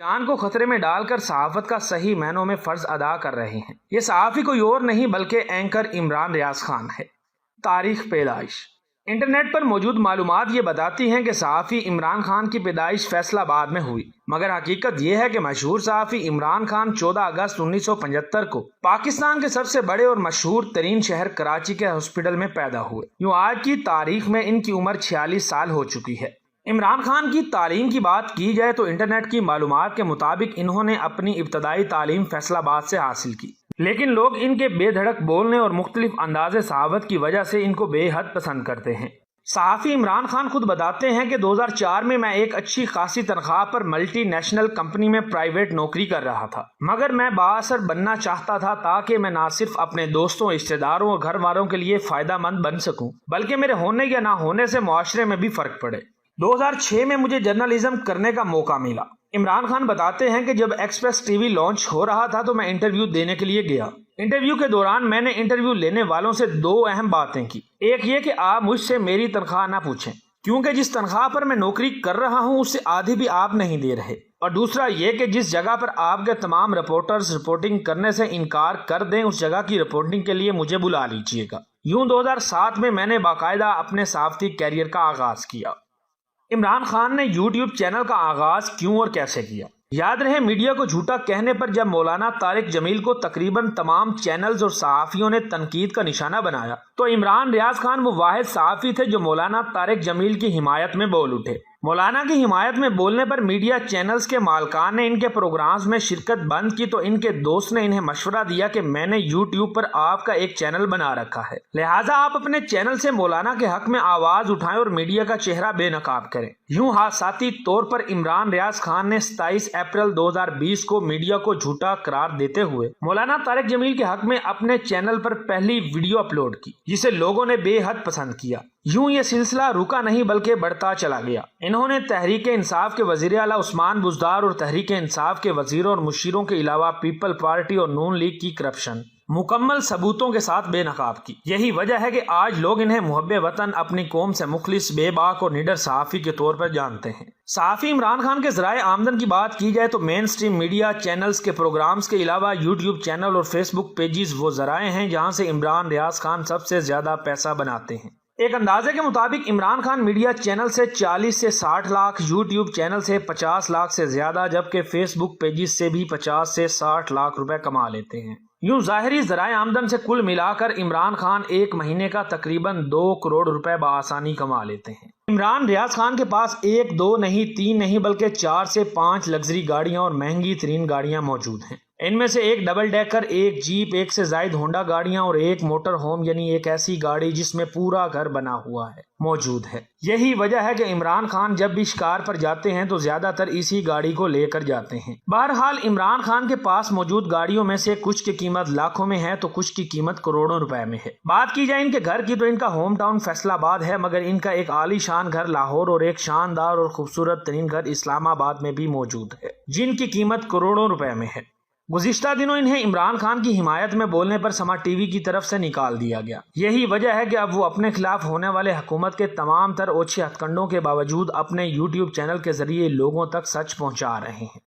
جان کو خطرے میں ڈال کر صحافت کا صحیح معنوں میں فرض ادا کر رہے ہیں۔ یہ صحافی کوئی اور نہیں بلکہ اینکر عمران ریاض خان ہے۔ تاریخ پیدائش۔ انٹرنیٹ پر موجود معلومات یہ بتاتی ہیں کہ صحافی عمران خان کی پیدائش فیصل آباد میں ہوئی، مگر حقیقت یہ ہے کہ مشہور صحافی عمران خان 14 اگست 1975 کو پاکستان کے سب سے بڑے اور مشہور ترین شہر کراچی کے ہاسپٹل میں پیدا ہوئے۔ یوں آج کی تاریخ میں ان کی عمر 46 سال ہو چکی ہے۔ عمران خان کی تعلیم کی بات کی جائے تو انٹرنیٹ کی معلومات کے مطابق انہوں نے اپنی ابتدائی تعلیم فیصل آباد سے حاصل کی، لیکن لوگ ان کے بے دھڑک بولنے اور مختلف انداز صحافت کی وجہ سے ان کو بے حد پسند کرتے ہیں۔ صحافی عمران خان خود بتاتے ہیں کہ 2004 میں ایک اچھی خاصی تنخواہ پر ملٹی نیشنل کمپنی میں پرائیویٹ نوکری کر رہا تھا، مگر میں بااثر بننا چاہتا تھا تاکہ میں نہ صرف اپنے دوستوں، رشتہ داروں اور گھر والوں کے لیے فائدہ مند بن سکوں بلکہ میرے ہونے یا نہ ہونے سے معاشرے میں بھی فرق پڑے۔ 2006 میں مجھے جرنلزم کرنے کا موقع ملا۔ عمران خان بتاتے ہیں کہ جب ایکسپریس ٹی وی لانچ ہو رہا تھا تو میں انٹرویو دینے کے لیے گیا۔ انٹرویو کے دوران میں نے انٹرویو لینے والوں سے 2 اہم باتیں کی۔ ایک یہ کہ آپ مجھ سے میری تنخواہ نہ پوچھیں، کیونکہ جس تنخواہ پر میں نوکری کر رہا ہوں اس سے آدھی بھی آپ نہیں دے رہے، اور دوسرا یہ کہ جس جگہ پر آپ کے تمام رپورٹرز رپورٹنگ کرنے سے انکار کر دیں اس جگہ کی رپورٹنگ کے لیے مجھے بلا لیجیے گا۔ یوں 2007 میں نے باقاعدہ اپنے صحافتی کیریئر کا آغاز کیا۔ عمران خان نے یوٹیوب چینل کا آغاز کیوں اور کیسے کیا؟ یاد رہے، میڈیا کو جھوٹا کہنے پر جب مولانا طارق جمیل کو تقریباً تمام چینلز اور صحافیوں نے تنقید کا نشانہ بنایا تو عمران ریاض خان وہ واحد صحافی تھے جو مولانا طارق جمیل کی حمایت میں بول اٹھے۔ مولانا کی حمایت میں بولنے پر میڈیا چینلز کے مالکان نے ان کے پروگرامز میں شرکت بند کی تو ان کے دوست نے انہیں مشورہ دیا کہ میں نے یوٹیوب پر آپ کا ایک چینل بنا رکھا ہے، لہٰذا آپ اپنے چینل سے مولانا کے حق میں آواز اٹھائیں اور میڈیا کا چہرہ بے نقاب کریں۔ یوں حادثاتی طور پر عمران ریاض خان نے 27 اپریل 2020 کو میڈیا کو جھوٹا قرار دیتے ہوئے مولانا طارق جمیل کے حق میں اپنے چینل پر پہلی ویڈیو اپلوڈ کی، جسے لوگوں نے بے حد پسند کیا۔ یوں یہ سلسلہ رکا نہیں بلکہ بڑھتا چلا گیا۔ انہوں نے تحریک انصاف کے وزیر اعلیٰ عثمان بزدار اور تحریک انصاف کے وزیروں اور مشیروں کے علاوہ پیپل پارٹی اور نون لیگ کی کرپشن مکمل ثبوتوں کے ساتھ بے نقاب کی۔ یہی وجہ ہے کہ آج لوگ انہیں محب وطن، اپنی قوم سے مخلص، بے باک اور نڈر صحافی کے طور پر جانتے ہیں۔ صحافی عمران خان کے ذرائع آمدن کی بات کی جائے تو مین سٹریم میڈیا چینلز کے پروگرامز کے علاوہ یوٹیوب چینل اور فیس بک پیجز وہ ذرائع ہیں جہاں سے عمران ریاض خان سب سے زیادہ پیسہ بناتے ہیں۔ ایک اندازے کے مطابق عمران خان میڈیا چینل سے 40 سے 60 لاکھ، یوٹیوب چینل سے 50 لاکھ سے زیادہ، جبکہ فیس بک پیجز سے بھی 50 سے 60 لاکھ روپے کما لیتے ہیں۔ یوں ظاہری ذرائع آمدن سے کل ملا کر عمران خان ایک مہینے کا تقریباً 2 کروڑ روپے بآسانی کما لیتے ہیں۔ عمران ریاض خان کے پاس 1 2 نہیں 3 نہیں بلکہ 4 سے 5 لگژری گاڑیاں اور مہنگی ترین گاڑیاں موجود ہیں۔ ان میں سے 1 ڈبل ڈیکر، 1 جیپ، 1 سے زائد ہونڈا گاڑیاں اور 1 موٹر ہوم یعنی ایک ایسی گاڑی جس میں پورا گھر بنا ہوا ہے موجود ہے۔ یہی وجہ ہے کہ عمران خان جب بھی شکار پر جاتے ہیں تو زیادہ تر اسی گاڑی کو لے کر جاتے ہیں۔ بہرحال عمران خان کے پاس موجود گاڑیوں میں سے کچھ کی قیمت لاکھوں میں ہے تو کچھ کی قیمت کروڑوں روپے میں ہے۔ بات کی جائے ان کے گھر کی تو ان کا ہوم ٹاؤن فیصل آباد ہے، مگر ان کا ایک عالی شان گھر لاہور اور ایک شاندار اور خوبصورت ترین گھر اسلام آباد میں بھی موجود ہے جن کی قیمت کروڑوں روپے میں ہے۔ گزشتہ دنوں انہیں عمران خان کی حمایت میں بولنے پر سما ٹی وی کی طرف سے نکال دیا گیا۔ یہی وجہ ہے کہ اب وہ اپنے خلاف ہونے والے حکومت کے تمام تر اوچھے ہتھ کنڈوں کے باوجود اپنے یوٹیوب چینل کے ذریعے لوگوں تک سچ پہنچا رہے ہیں۔